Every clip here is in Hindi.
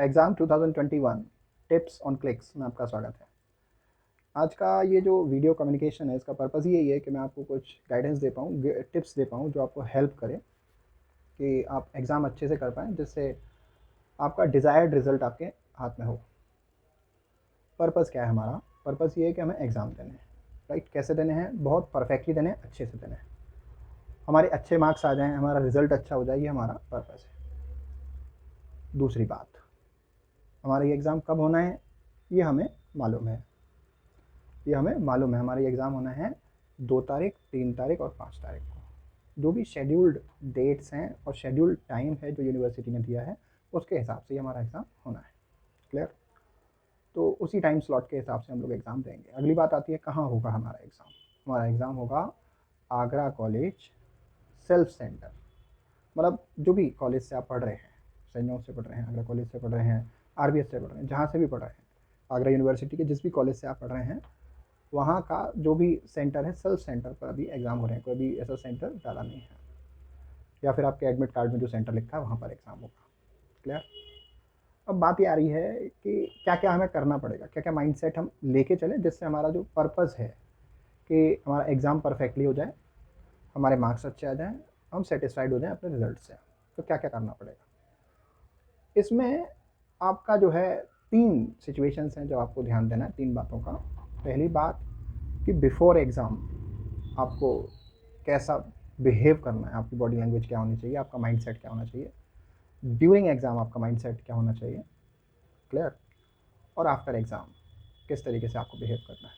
एग्ज़ाम 2021 टिप्स ऑन क्लिक्स में आपका स्वागत है। आज का ये जो वीडियो कम्युनिकेशन है, इसका पर्पज़ यही है कि मैं आपको कुछ गाइडेंस दे पाऊँ, टिप्स दे पाऊँ जो आपको हेल्प करे कि आप एग्ज़ाम अच्छे से कर पाएँ, जिससे आपका डिज़ायर्ड रिज़ल्ट आपके हाथ में हो। पर्पज़ क्या है हमारा? पर्पज़ ये है कि हमें एग्ज़ाम देने हैं, राइट? कैसे देने हैं? बहुत परफेक्टली देने हैं, अच्छे से देने हैं। हमारे अच्छे मार्क्स आ जाएँ, हमारा रिज़ल्ट अच्छा हो जाए, ये हमारा पर्पज़ है। दूसरी बात, हमारा ये एग्ज़ाम कब होना है, ये हमें मालूम है। हमारा एग्ज़ाम होना है 2 तारीख, 3 तारीख और 5 तारीख को। जो भी शेड्यूल्ड डेट्स हैं और शेड्यूल्ड टाइम है जो यूनिवर्सिटी ने दिया है, उसके हिसाब से हमारा एग्ज़ाम होना है। क्लियर? तो उसी टाइम स्लॉट के हिसाब से हम लोग एग्ज़ाम देंगे। अगली बात आती है कहाँ होगा हमारा एग्ज़ाम। हमारा एग्ज़ाम होगा आगरा कॉलेज सेल्फ सेंटर। मतलब जो भी कॉलेज से आप पढ़ रहे हैं, सेंट जॉन से पढ़ रहे हैं, आगरा कॉलेज से पढ़ रहे हैं, आरबीएस से पढ़ रहे हैं, जहाँ से भी पढ़ रहे हैं, आगरा यूनिवर्सिटी के जिस भी कॉलेज से आप पढ़ रहे हैं, वहाँ का जो भी सेंटर है, सेल्फ सेंटर पर अभी एग्ज़ाम हो रहे हैं। कोई भी ऐसा सेंटर डाला नहीं है, या फिर आपके एडमिट कार्ड में जो सेंटर लिखा है वहाँ पर एग्ज़ाम होगा। क्लियर? अब बात ये आ रही है कि क्या क्या हमें करना पड़ेगा, क्या क्या माइंडसेट हम लेके चलें जिससे हमारा जो पर्पज़ है कि हमारा एग्ज़ाम परफेक्टली हो जाए, हमारे मार्क्स अच्छे आ जाएँ, हम सेटिस्फाइड हो जाएँ अपने रिज़ल्ट से। तो क्या क्या करना पड़ेगा इसमें? आपका जो है 3 सिचुएशंस हैं जो आपको ध्यान देना है, 3 बातों का। पहली बात कि बिफोर एग्ज़ाम आपको कैसा बिहेव करना है, आपकी बॉडी लैंग्वेज क्या होनी चाहिए, आपका माइंडसेट क्या होना चाहिए। ड्यूरिंग एग्ज़ाम आपका माइंडसेट क्या होना चाहिए। क्लियर? और आफ्टर एग्ज़ाम किस तरीके से आपको बिहेव करना है।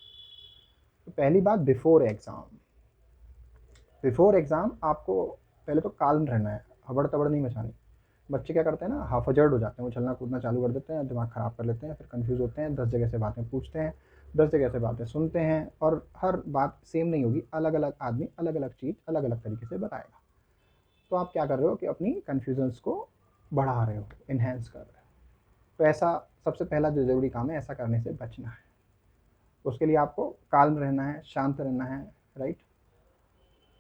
तो पहली बात, बिफोर एग्ज़ाम आपको पहले तो काल्म रहना है, हबड़ तबड़ नहीं मचानी। बच्चे क्या करते हैं ना, हाफजर्ड हो जाते हैं, वो चलना कूदना चालू कर देते हैं, दिमाग ख़राब कर लेते हैं, फिर कंफ्यूज होते हैं, 10 जगह से बातें पूछते हैं, 10 जगह से बातें सुनते हैं, और हर बात सेम नहीं होगी, अलग अलग आदमी अलग अलग चीज़ अलग अलग तरीके से बताएगा। तो आप क्या कर रहे हो कि अपनी कन्फ्यूजन्स को बढ़ा रहे हो, इन्हेंस कर रहे हो। तो ऐसा सबसे पहला जो ज़रूरी काम है, ऐसा करने से बचना है। उसके लिए आपको काल्म रहना है, शांत रहना है, राइट?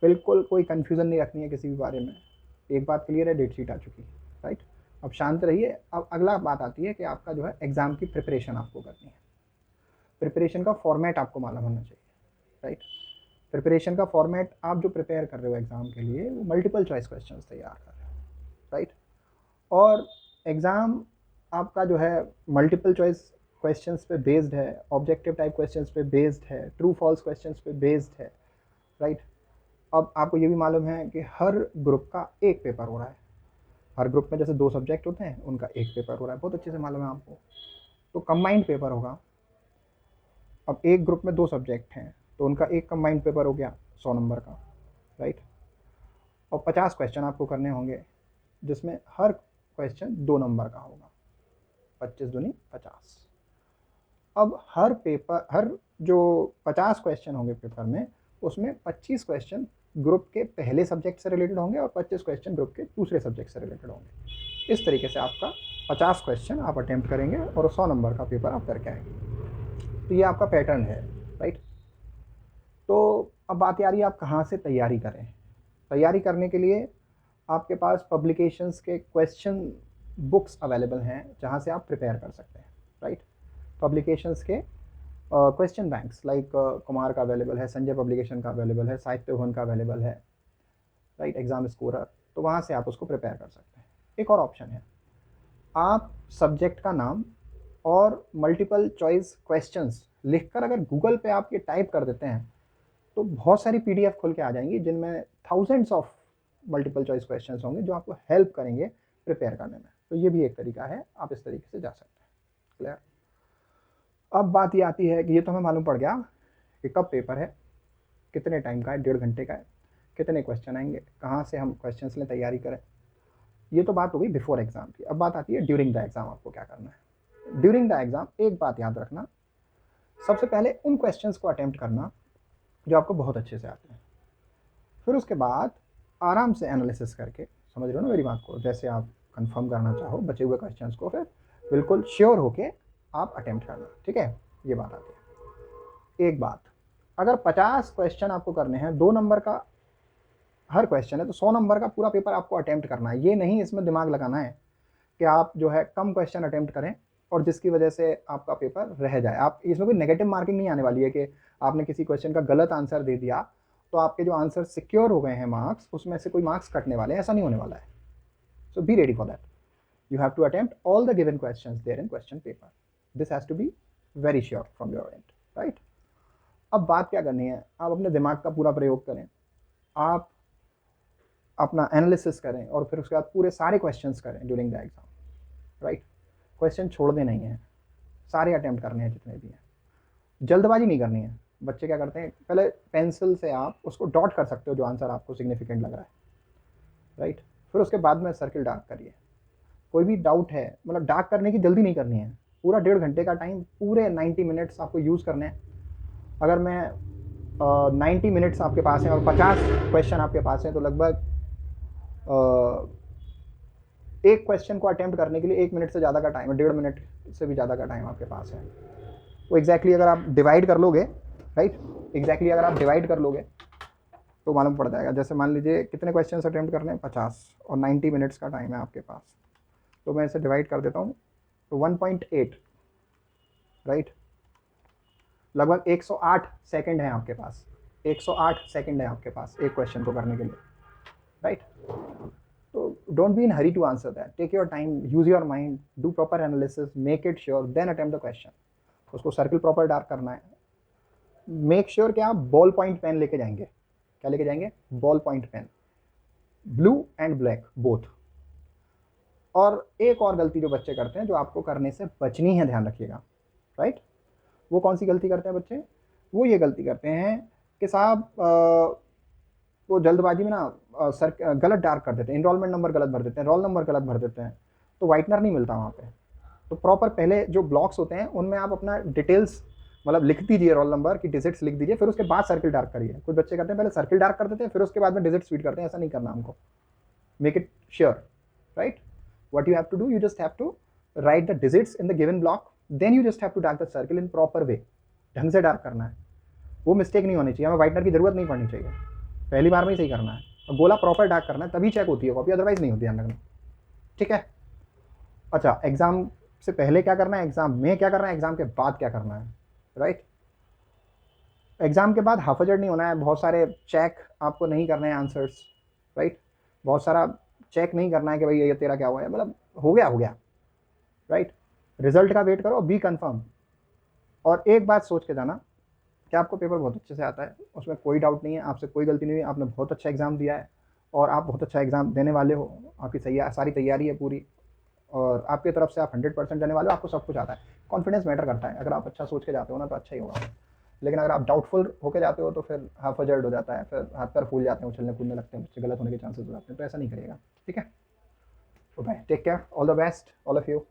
बिल्कुल कोई कन्फ्यूज़न नहीं रखनी है किसी भी बारे में। एक बात क्लियर है, डेट शीट आ चुकी है, राइट? अब शांत रहिए। अब अगला बात आती है कि आपका जो है एग्ज़ाम की प्रिपरेशन आपको करनी है। प्रिपरेशन का फॉर्मेट आपको मालूम होना चाहिए, राइट? प्रिपरेशन का फॉर्मेट, आप जो प्रिपेयर कर रहे हो एग्ज़ाम के लिए, वो मल्टीपल चॉइस क्वेश्चंस तैयार कर रहे हो, राइट? और एग्ज़ाम आपका जो है मल्टीपल चॉइस क्वेश्चंस पे बेस्ड है, ऑब्जेक्टिव टाइप क्वेश्चंस पे बेस्ड है, ट्रू फॉल्स क्वेश्चंस पे बेस्ड है, राइट? अब आपको ये भी मालूम है कि हर ग्रुप का एक पेपर हो रहा है। हर ग्रुप में जैसे 2 सब्जेक्ट होते हैं, उनका एक पेपर हो रहा है, बहुत अच्छे से मालूम है आपको। तो कंबाइंड पेपर होगा। अब एक ग्रुप में 2 सब्जेक्ट हैं, तो उनका एक कंबाइंड पेपर हो गया 100 नंबर का, राइट? और 50 क्वेश्चन आपको करने होंगे, जिसमें हर क्वेश्चन 2 नंबर का होगा, 25 दूनी 50। अब हर जो 50 क्वेश्चन होंगे पेपर में, उसमें 25 क्वेश्चन ग्रुप के पहले सब्जेक्ट से रिलेटेड होंगे और 25 क्वेश्चन ग्रुप के दूसरे सब्जेक्ट से रिलेटेड होंगे। इस तरीके से आपका 50 क्वेश्चन आप अटेम्प्ट करेंगे और 100 नंबर का पेपर आप करके आएंगे। तो ये आपका पैटर्न है, राइट? तो अब बात आ रही है आप कहाँ से तैयारी करें। तैयारी करने के लिए आपके पास पब्लिकेशंस के क्वेश्चन बुक्स अवेलेबल हैं, जहाँ से आप प्रिपेयर कर सकते हैं, राइट? पब्लिकेशंस के क्वेश्चन बैंक्स लाइक कुमार का अवेलेबल है, संजय पब्लिकेशन का अवेलेबल है, साहित्य भवन का अवेलेबल है, राइट? एग्जाम स्कोरर, तो वहाँ से आप उसको प्रिपेयर कर सकते हैं। एक और ऑप्शन है, आप सब्जेक्ट का नाम और मल्टीपल चॉइस क्वेश्चंस लिखकर अगर गूगल पे आप ये टाइप कर देते हैं, तो बहुत सारी पीडीएफ खुल के आ जाएंगी, जिनमें thousands of multiple choice questions होंगे जो आपको हेल्प करेंगे प्रिपेयर करने में। तो ये भी एक तरीका है, आप इस तरीके से जा सकते हैं। क्लियर? अब बात ये आती है कि ये तो हमें मालूम पड़ गया कि कब पेपर है, कितने टाइम का है, 1.5 घंटे का है, कितने क्वेश्चन आएंगे, कहाँ से हम क्वेश्चंस लें, तैयारी करें। ये तो बात हो गई बिफोर एग्जाम की। अब बात आती है ड्यूरिंग द एग्जाम आपको क्या करना है। ड्यूरिंग द एग्जाम एक बात याद रखना, सबसे पहले उन क्वेश्चंस को अटेम्प्ट करना जो आपको बहुत अच्छे से आते हैं। फिर उसके बाद आराम से एनालिसिस करके, समझ रहे हो ना मेरी बात को, जैसे आप कंफर्म करना चाहो बचे हुए क्वेश्चंस को, फिर बिल्कुल श्योर होके आप अटेम्प्ट करना, ठीक है? ये बात आती है। एक बात, अगर 50 क्वेश्चन आपको करने हैं, 2 नंबर का हर क्वेश्चन है, तो 100 नंबर का पूरा पेपर आपको अटेम्प्ट करना है। ये नहीं इसमें दिमाग लगाना है कि आप जो है कम क्वेश्चन अटेम्प्ट करें और जिसकी वजह से आपका पेपर रह जाए। आप इसमें कोई नेगेटिव मार्किंग नहीं आने वाली है कि आपने किसी क्वेश्चन का गलत आंसर दे दिया तो आपके जो आंसर सिक्योर हो गए हैं मार्क्स, उसमें से कोई मार्क्स कटने वाले हैं, ऐसा नहीं होने वाला है। So be ready for that. You have to attempt all the given questions there in question paper. This has to be very sure from your end, right? अब बात क्या करनी है, आप अपने दिमाग का पूरा प्रयोग करें, आप अपना एनालिसिस करें और फिर उसके बाद पूरे सारे क्वेश्चंस करें during the exam, right? Question छोड़ने नहीं हैं, सारे अटेम्प्ट करने हैं जितने भी हैं। जल्दबाजी नहीं करनी है। बच्चे क्या करते हैं, पहले पेंसिल से आप उसको डॉट कर सकते हो जो आंसर आपको सिग्निफिकेंट लग रहा है, राइट? फिर उसके बाद में सर्किल डार्क करिए। कोई भी डाउट है, मतलब डार्क करने की जल्दी नहीं करनी है, पूरा 1.5 घंटे का टाइम, पूरे 90 मिनट्स आपको यूज़ करने हैं। अगर मैं 90 मिनट्स आपके पास हैं और 50 क्वेश्चन आपके पास हैं तो लगभग एक क्वेश्चन को अटेम्प्ट करने के लिए 1 मिनट से ज़्यादा का टाइम है, 1.5 मिनट से भी ज़्यादा का टाइम आपके पास है। वो एग्जैक्टली अगर आप डिवाइड कर लोगे, राइट, एग्जैक्टली अगर आप डिवाइड कर लोगे तो मालूम पड़ जाएगा। जैसे मान लीजिए कितने क्वेश्चन अटेम्प्ट करने हैं, 50, और 90 मिनट्स का टाइम है आपके पास, तो मैं इसे डिवाइड कर देता हूँ तो 1.8, राइट, लगभग 108 सेकंड है आपके पास, 108 सेकंड है आपके पास एक क्वेश्चन को करने के लिए, राइट? तो don't be in hurry to answer that, take your time, use your mind, do proper analysis, make it sure, then attempt the question. उसको सर्किल प्रॉपर डार्क करना है। मेक श्योर कि आप बॉल पॉइंट पेन लेके जाएंगे। क्या लेके जाएंगे? Ball point pen, blue and black both. और एक और गलती जो बच्चे करते हैं, जो आपको करने से बचनी है, ध्यान रखिएगा, राइट? वो कौन सी गलती करते हैं बच्चे? वो ये गलती करते हैं कि साहब वो जल्दबाजी में ना सर गलत डार्क कर देते हैं, इनरोलमेंट नंबर गलत भर देते हैं, रोल नंबर गलत भर देते हैं, तो वाइटनर नहीं मिलता वहाँ पे। तो प्रॉपर पहले जो ब्लॉक्स होते हैं उनमें आप अपना डिटेल्स मतलब लिख दीजिए, रोल नंबर की डिजिट्स लिख दीजिए, फिर उसके बाद सर्किल डार्क करिए। कुछ बच्चे करते हैं पहले सर्किल डार्क कर देते हैं, फिर उसके बाद में डिजिट्स फीड करते हैं। ऐसा नहीं करना हमको। Make it sure, right? What you have to do, you just have to write the digits in the given block, then you just have to dark the circle in proper way. ढंग से डार्क करना है, वो मिस्टेक नहीं होनी चाहिए, हमें वाइटनर की जरूरत नहीं पड़नी चाहिए, पहली बार में ही सही करना है। और गोला प्रॉपर डार्क करना है, तभी चेक होती है कॉपी, अदरवाइज नहीं होती, ध्यान रखना, ठीक है? अच्छा, एग्जाम से पहले क्या करना है, एग्जाम में क्या करना है, एग्जाम के बाद क्या करना है, राइट? एग्जाम के बाद हाफजर्ड नहीं होना है, बहुत सारे चेक आपको नहीं करने हैं आंसर्स, राइट? बहुत सारा चेक नहीं करना है कि भाई ये तेरा क्या हुआ है, मतलब हो गया, राइट? रिजल्ट का वेट करो, बी कंफर्म। और एक बात सोच के जाना कि आपको पेपर बहुत अच्छे से आता है, उसमें कोई डाउट नहीं है, आपसे कोई गलती नहीं हुई, आपने बहुत अच्छा एग्जाम दिया है और आप बहुत अच्छा एग्जाम देने वाले हो, आपकी सारी तैयारी है पूरी, और आपकी तरफ से आप 100% देने वाले हो, आपको सब कुछ आता है। कॉन्फिडेंस मैटर करता है, अगर आप अच्छा सोच के जाते हो ना तो अच्छा ही होगा, लेकिन अगर आप डाउटफुल होकर जाते हो तो फिर हाफ अजर्ड हो जाता है, फिर हाथ पैर फूल जाते हैं, उछलने कूदने लगते हैं, बच्चे गलत होने के चांसेस हो जाते हैं। तो ऐसा नहीं करिएगा, ठीक है? तो bye, take care, all the best all of you.